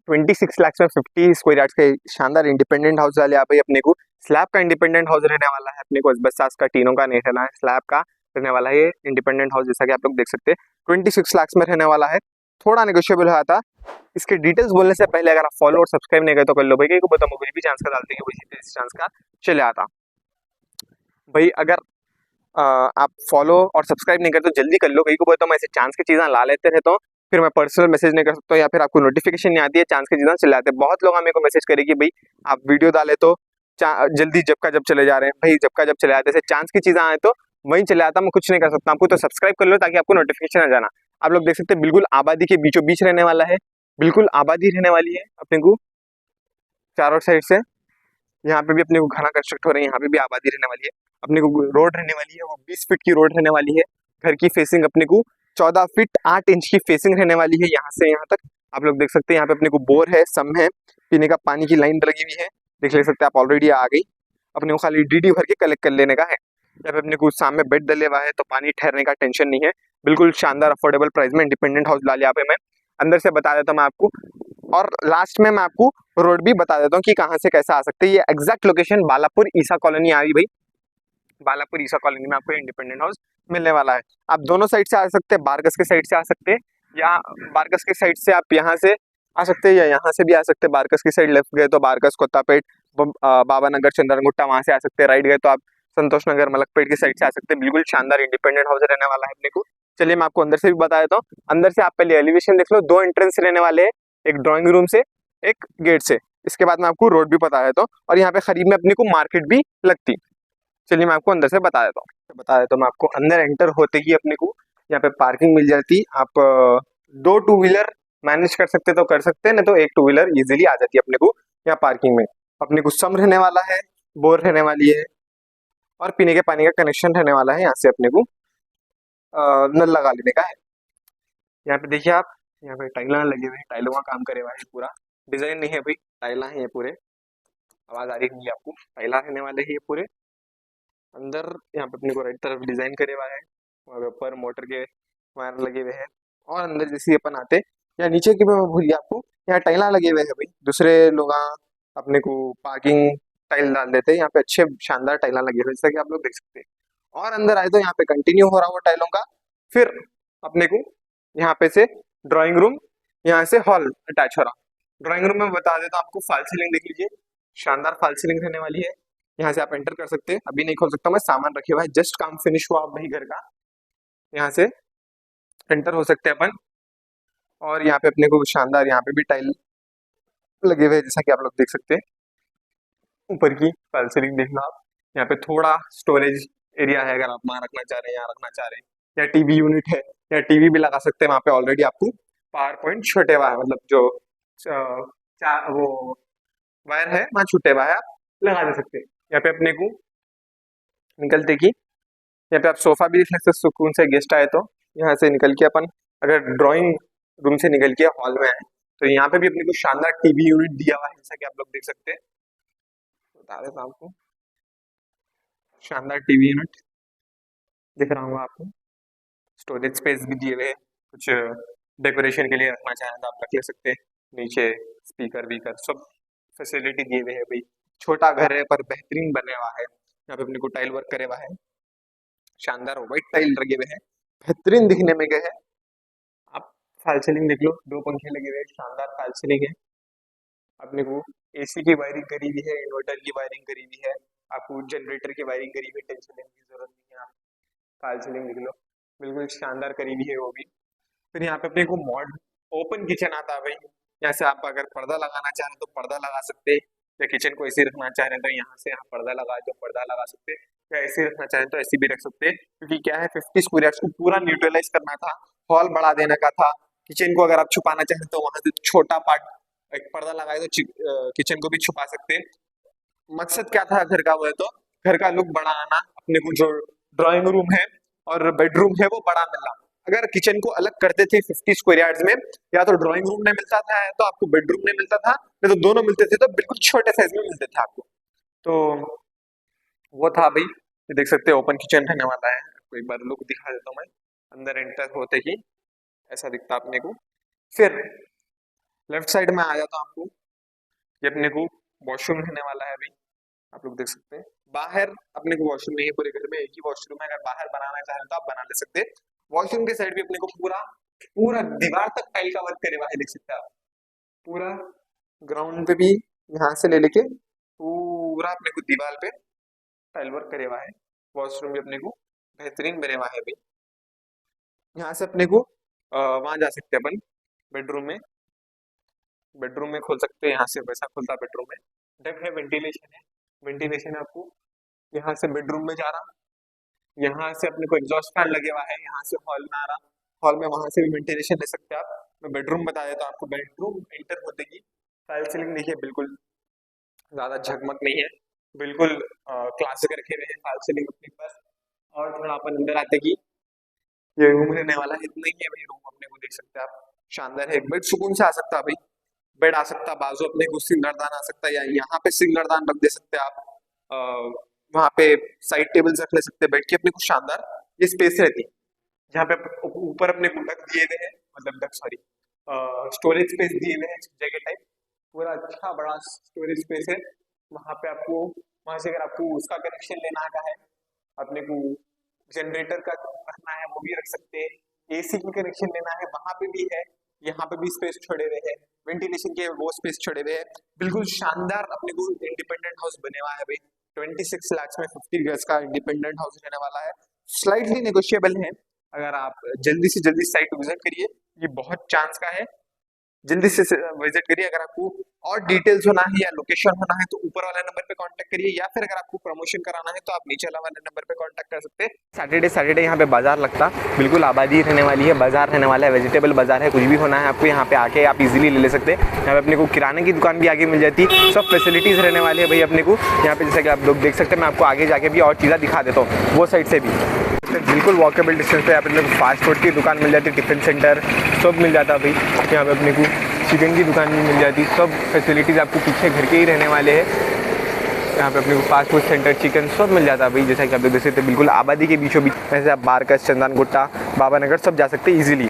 26 लाख में 50 square yards का शानदार इंडिपेंडेंट हाउस वाले यहाँ पे अपने को स्लैब का इंडिपेंडेंट हाउस रहने वाला है। अपने को बस का टीनों का नहीं रहना है, स्लैब का रहने वाला है ये इंडिपेंडेंट हाउस, जैसा कि आप लोग देख सकते हैं 26 लाख में रहने वाला है। थोड़ा नेगोशिएबल हुआ था। इसके डिटेल्स बोलने से पहले अगर आप फॉलो और सब्सक्राइब नहीं करे तो कर लो भाई, क्योंकि बताओ मुझे भी चांस का डालते हैं वही चांस का चले आता भाई। अगर आप फॉलो और सब्सक्राइब नहीं करते तो जल्दी कर लो, कहीं को बोलता हूँ मैं ऐसे चांस की चीज़ें ला लेते रहता हूँ, फिर मैं पर्सनल मैसेज नहीं कर सकता या फिर आपको नोटिफिकेशन नहीं आती है, चांस की चीज़ें चले आते हैं। बहुत लोग हमें को मैसेज करे कि भाई आप वीडियो डाले तो जल्दी जब का जब चले जा रहे हैं, भाई जब का जब चले आते हैं, चांस की चीज़ें आए तो वहीं चले आता, मैं कुछ नहीं कर सकता। आपको तो सब्सक्राइब कर लो ताकि आपको नोटिफिकेशन आ जाना। आप लोग देख सकते हैं बिल्कुल आबादी के बीचों बीच रहने वाला है, बिल्कुल आबादी रहने वाली है अपने को चारों साइड से। यहाँ पे भी अपने को घना कंस्ट्रक्ट हो रहे हैं, यहाँ पे भी आबादी रहने वाली है। अपने को रोड रहने वाली है वो 20 फीट की रोड रहने वाली है। घर की फेसिंग अपने को 14 फीट 8 इंच की फेसिंग रहने वाली है यहाँ से यहाँ तक। आप लोग देख सकते हैं यहाँ पे अपने को बोर है, सम है, पीने का पानी की लाइन लगी हुई है, देख ले सकते हैं आप, ऑलरेडी आ गई। अपने को खाली डीडी भर के कलेक्ट कर लेने का है। यहाँ पे अपने को सामने बेड डले हुआ है तो पानी ठहरने का टेंशन नहीं है। बिल्कुल शानदार अफोर्डेबल प्राइस में इंडिपेंडेंट हाउस ला लिया पे मैं। अंदर से बता देता हूँ मैं आपको, और लास्ट में मैं आपको रोड भी बता देता हूँ कि कहाँ से कैसे आ सकते हैं। ये एग्जैक्ट लोकेशन बालापुर ईसा कॉलोनी आ रही भाई, बालापुर ईसा कॉलोनी में आपको इंडिपेंडेंट हाउस मिलने वाला है। आप दोनों साइड से आ सकते हैं, बारगस के साइड से आ सकते हैं या बारगस के साइड से आप यहाँ से आ सकते हैं या यहाँ से भी आ सकते हैं। बारगस की साइड लेफ्ट गए तो बारगस, कोत्तापेट, बाबा नगर, चंद्रनगुट्टा वहां से आ सकते हैं। राइट गए तो आप संतोष नगर, मलकपेट की साइड से आ सकते हैं। बिल्कुल शानदार इंडिपेंडेंट हाउस रहने वाला है अपने को। चलिए मैं आपको अंदर से भी बता देता हूँ। अंदर से आप पहले एलिवेशन देख लो, 2 एंट्रेंस रहने वाले हैं, एक ड्राइंग रूम से एक गेट से। इसके बाद मैं आपको रोड भी बता देता हूँ और यहाँ पे करीब में अपने को मार्केट भी लगती। चलिए मैं आपको अंदर से बता देता हूँ मैं आपको। अंदर एंटर होते ही अपने को यहाँ पे पार्किंग मिल जाती। आप 2 टू व्हीलर मैनेज कर सकते तो कर सकते हैं, नहीं तो 1 टू व्हीलर इजीली आ जाती है अपने को यहाँ पार्किंग में। अपने को सम रहने वाला है, बोर रहने वाली है और पीने के पानी का कनेक्शन रहने वाला है। यहाँ से अपने को नल लगा लेने का है। यहाँ पे देखिए आप, यहाँ पे टाइला लगे हुए हैं, टाइलों का काम करे हुआ है पूरा। डिजाइन नहीं है भाई, टाइला है ये पूरे। आवाज आ रही होगी आपको, टाइला रहने वाले हैं ये पूरे। अंदर यहाँ पे अपने को राइट तरफ डिजाइन करे हुआ है, वहाँ ऊपर मोटर के वायर लगे हुए हैं। और अंदर जैसे अपन आते या नीचे की मैं भूल गया आपको, यहाँ टाइला लगे हुए हैं भाई। दूसरे लोग अपने को पार्किंग टाइल डाल देते हैं, यहाँ पे अच्छे शानदार टाइला लगे हुए जैसा कि आप लोग देख सकते हैं। और अंदर आए तो यहाँ पे कंटिन्यू हो रहा हुआ टाइलों का। फिर अपने को यहाँ पे से ड्राइंग रूम, यहाँ से हॉल अटैच हो रहा। ड्राइंग रूम में बता देता हूँ आपको, फॉल सीलिंग देख लीजिए, शानदार फॉल सीलिंग रहने वाली है। यहाँ से आप एंटर कर सकते हैं। अभी नहीं खोल सकता मैं, सामान रखे हुआ है, जस्ट काम फिनिश हुआ भाई घर का। यहाँ से एंटर हो सकते हैं अपन। और यहाँ पे अपने को शानदार यहाँ पे भी टाइल लगे हुए हैं जैसा कि आप लोग देख सकते हैं। ऊपर की फॉल सीलिंग देखना आप। यहाँ पे थोड़ा स्टोरेज एरिया है, अगर आप वहाँ रखना चाह रहे हैं, यहाँ रखना चाह रहे हैं, या टीवी यूनिट है या टीवी भी लगा सकते हैं वहाँ पे। ऑलरेडी आपको पावर पॉइंट छूटे हुआ है, मतलब जो वो वायर है वहाँ छूटे हुआ है, आप लगा दे सकते हैं। यहाँ पे अपने को निकलते की यहाँ पे आप सोफा भी देख सकते हैं, सुकून से गेस्ट आए तो यहाँ से निकल के अपन अगर ड्राइंग रूम से निकल के हॉल में आए तो यहाँ पे भी अपने को शानदार टीवी यूनिट दिया हुआ है जैसा कि आप लोग देख सकते हैं। बता देता हूँ आपको, शानदार टीवी यूनिट दिख रहा होगा आपको। स्टोरेज स्पेस भी दिए हुए हैं, कुछ डेकोरेशन के लिए रखना चाहें तो आप रख ले सकते हैं। नीचे स्पीकर वीकर सब फैसिलिटी दिए हुए हैं भाई। छोटा घर है पर बेहतरीन बने हुआ है। यहाँ पे अपने को टाइल वर्क करे हुआ है, शानदार व्हाइट टाइल लगे हुए हैं, बेहतरीन दिखने में गए हैं। आप फॉल सीलिंग देख लो, 2 पंखे लगे हुए हैं, शानदार फॉल सीलिंग है। अपने को एसी की वायरिंग करी हुई है, इन्वर्टर की वायरिंग करी हुई है, आपको जनरेटर की वायरिंग करी हुई है, टेंशन लेने की जरूरत नहीं है। आप फॉल सीलिंग देख लो, बिल्कुल शानदार करी हुई है वो भी। फिर यहाँ पे अपने को मॉड ओपन किचन आता है भाई। यहाँ से आप अगर पर्दा लगाना चाहें तो पर्दा लगा सकते हैं, या किचन को ऐसे रखना चाह रहे हैं तो यहाँ से यहाँ पर्दा लगा तो पर्दा लगा सकते हैं, या ऐसे रखना चाहें तो ऐसे भी रख सकते हैं। क्योंकि क्या है, 50 स्क्वायर यार्ड्स को पूरा न्यूट्रलाइज करना था, हॉल बढ़ा देने का था। किचन को अगर आप छुपाना चाहें तो वहां से छोटा पार्ट एक पर्दा लगाए तो किचन को भी छुपा सकते हैं। मकसद क्या था घर का, वो है तो घर का लुक बढ़ाना, अपने को जो ड्राइंग रूम है और बेडरूम है वो बड़ा मिलना। अगर किचन को अलग करते थे 50 स्क्वायर यार्ड्स में, या तो ड्राइंग रूम नहीं मिलता था या तो आपको बेडरूम नहीं मिलता था, नहीं तो दोनों मिलते थे तो बिल्कुल छोटे साइज में मिलते थे आपको। तो वो था भाई, ये देख सकते हैं ओपन किचन रहने वाला है। आपको एक बार लुक दिखा देता हूँ मैं। अंदर एंटर होते ही ऐसा दिखता अपने को। फिर लेफ्ट साइड में आ जाता हूँ आपको, ये अपने को वॉशरूम रहने वाला है अभी, आप लोग देख सकते हैं। बाहर अपने को वॉशरूम नहीं है, पूरे घर में एक ही वॉशरूम है, अगर बाहर बनाना चाहें तो आप बना ले सकते हैं। वॉशरूम के साइड भी अपने को पूरा पूरा दीवार तक टाइल का वर्क करे हुआ है, देख सकते हैं आप। पूरा ग्राउंड पे भी यहाँ से ले लेके पूरा अपने को दीवार पे टाइल वर्क करे हुआ है। वॉशरूम भी अपने को बेहतरीन बने हुआ है अभी। यहाँ से अपने को वहां जा सकते हैं अपन, बेडरूम में। बेडरूम में खोल सकते हैं, यहाँ से वैसा खुलता बेडरूम में। डेक है, वेंटिलेशन है, वेंटिलेशन आपको यहाँ से बेडरूम में जा रहा, यहाँ से अपने को एग्जॉस्ट फैन लगे हुआ है, यहाँ से हॉल में आ रहा, हॉल में वहां से भी वेंटिलेशन ले सकते हैं आप। मैं बेडरूम बता देता हूँ आपको। बेडरूम एंटर होते ही टाइल सीलिंग देखिए, बिल्कुल ज्यादा झकमक नहीं है, बिल्कुल क्लासिक रखे हुए हैं टाइल सीलिंग अपने पास। और थोड़ा अपन अंदर आते कि ये रूम रहने वाला है, इतना ही है भाई रूम, अपने को देख सकते हैं आप। शानदार है, बेड सुकून से आ सकता है भाई, बेड आ सकता है, बाजू अपने को सिंगरदान आ सकता है, या यहाँ पे सिंगरदान रख दे सकते हैं आप। वहां पे साइड टेबल्स रख ले सकते हैं, बैठ के अपने को शानदार ये स्पेस रहती है। जहाँ पे ऊपर अपने को डक दिए हुए हैं, मतलब डक सॉरी, स्टोरेज स्पेस दिए हुए हैं जगह टाइप, पूरा अच्छा बड़ा स्टोरेज स्पेस है। वहां पे आपको, वहां से अगर आपको उसका कनेक्शन लेना का है, अपने को जनरेटर का रखना है वो भी रख सकते हैं, एसी की कनेक्शन लेना है वहां पे भी है, यहाँ पे भी स्पेस छोड़े हुए हैं, वेंटिलेशन के वो स्पेस छोड़े हुए हैं। बिल्कुल शानदार अपने को इंडिपेंडेंट हाउस बने हुआ है भाई। 26 लाख में 50 गज का इंडिपेंडेंट हाउस रहने वाला है। स्लाइटली नेगोशिएबल है, अगर आप जल्दी से जल्दी साइट विजिट करिए, ये बहुत चांस का है, जल्दी से विजिट करिए। अगर आपको और डिटेल्स होना है या लोकेशन होना है तो ऊपर वाले नंबर पे कांटेक्ट करिए, या फिर अगर आपको प्रमोशन कराना है तो आप नीचे वाले नंबर पे कांटेक्ट कर सकते हैं। सैटरडे यहाँ पे बाजार लगता, बिल्कुल आबादी रहने वाली है, बाजार रहने वाला है, वेजिटेबल बाजार है, कुछ भी होना है आपको यहाँ पे आके आप इजीली ले सकते हैं। यहाँ पे अपने को किराने की दुकान भी आगे मिल जाती है, सब फैसिलिटीज रहने वाली है भाई अपने को यहाँ पे। जैसा कि आप लोग देख सकते हैं, मैं आपको आगे जाके भी और चीज़ें दिखा देता हूँ वो साइड से भी। बिल्कुल वॉकेबल डिस्टेंस पे यहाँ पे अपने को फास्ट फूड की दुकान मिल जाती है, टिफिन सेंटर सब मिल जाता है भाई। यहाँ पे अपने को चिकन की दुकान भी मिल जाती, सब फैसिलिटीज़ आपको पीछे घर के ही रहने वाले हैं। यहाँ पे अपने को फास्ट फूड सेंटर, चिकन सब मिल जाता है भाई। जैसा कि आप लोग देख सकते हैं, बिल्कुल आबादी के बीचों बीच, जैसे आप बारकस, चंदन गुट्टा, बाबा नगर सब जा सकते हैं ईजिली।